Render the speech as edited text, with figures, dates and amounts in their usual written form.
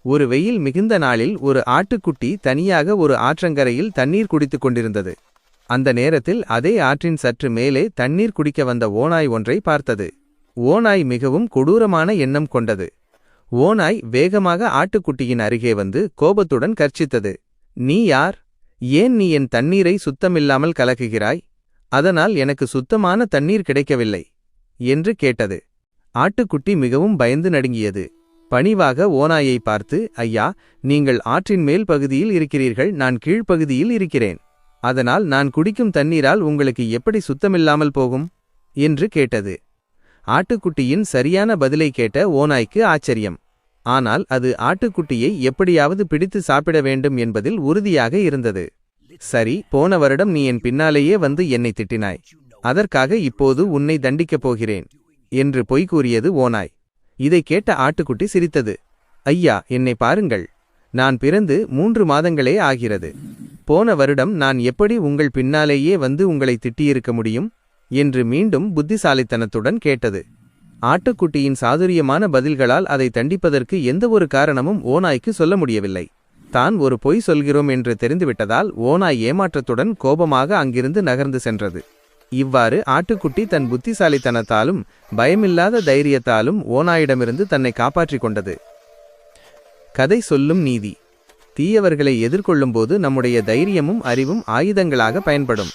ஒரு வெயில் மிகுந்த நாளில் ஒரு ஆட்டுக்குட்டி தனியாக ஒரு ஆற்றங்கரையில் தண்ணீர் குடித்துக் கொண்டிருந்தது. அந்த நேரத்தில் அதே ஆற்றின் சற்று மேலே தண்ணீர் குடிக்க வந்த ஓநாய் ஒன்றை பார்த்தது. ஓநாய் மிகவும் கொடூரமான எண்ணம் கொண்டது. ஓநாய் வேகமாக ஆட்டுக்குட்டியின் அருகே வந்து கோபத்துடன் கர்ச்சித்தது. "நீ யார்? ஏன் நீ என் தண்ணீரை சுத்தமில்லாமல் கலக்குகிறாய்? அதனால் எனக்கு சுத்தமான தண்ணீர் கிடைக்கவில்லை" என்று கேட்டது. ஆட்டுக்குட்டி மிகவும் பயந்து நடுங்கியது. பணிவாக ஓநாயை பார்த்து, "ஐயா, நீங்கள் ஆற்றின் மேல் பகுதியில் இருக்கிறீர்கள், நான் கீழ்ப்பகுதியில் இருக்கிறேன். அதனால் நான் குடிக்கும் தண்ணீரால் உங்களுக்கு எப்படி சுத்தமில்லாமல் போகும்?" என்று கேட்டது. ஆட்டுக்குட்டியின் சரியான பதிலை கேட்ட ஓநாய்க்கு ஆச்சரியம். ஆனால் அது ஆட்டுக்குட்டியை எப்படியாவது பிடித்து சாப்பிட வேண்டும் என்பதில் உறுதியாக இருந்தது. "சரி, போன வருடம் நீ என் பின்னாலேயே வந்து என்னை திட்டினாய். அதற்காக இப்போது உன்னை தண்டிக்கப் போகிறேன்" என்று பொய் கூறியது ஓநாய். இதை கேட்ட ஆட்டுக்குட்டி சிரித்தது. "ஐயா, என்னை பாருங்கள். நான் பிறந்து 3 மாதங்களே ஆகிறது. போன வருடம் நான் எப்படி உங்கள் பின்னாலேயே வந்து உங்களை திட்டியிருக்க முடியும்?" என்று மீண்டும் புத்திசாலித்தனத்துடன் கேட்டது. ஆட்டுக்குட்டியின் சாதுரியமான பதில்களால் அதை தண்டிப்பதற்கு எந்தவொரு காரணமும் ஓநாய்க்கு சொல்ல முடியவில்லை. தான் ஒரு பொய் சொல்கிறோம் என்று தெரிந்துவிட்டதால் ஓநாய் ஏமாற்றத்துடன் கோபமாக அங்கிருந்து நகர்ந்து சென்றது. இவ்வாறு ஆட்டுக்குட்டி தன் புத்திசாலித்தனத்தாலும் பயமில்லாத தைரியத்தாலும் ஓநாயிடமிருந்து தன்னை காப்பாற்றிக் கொண்டது. கதை சொல்லும் நீதி: தீயவர்களை எதிர்கொள்ளும்போது நம்முடைய தைரியமும் அறிவும் ஆயுதங்களாக பயன்படும்.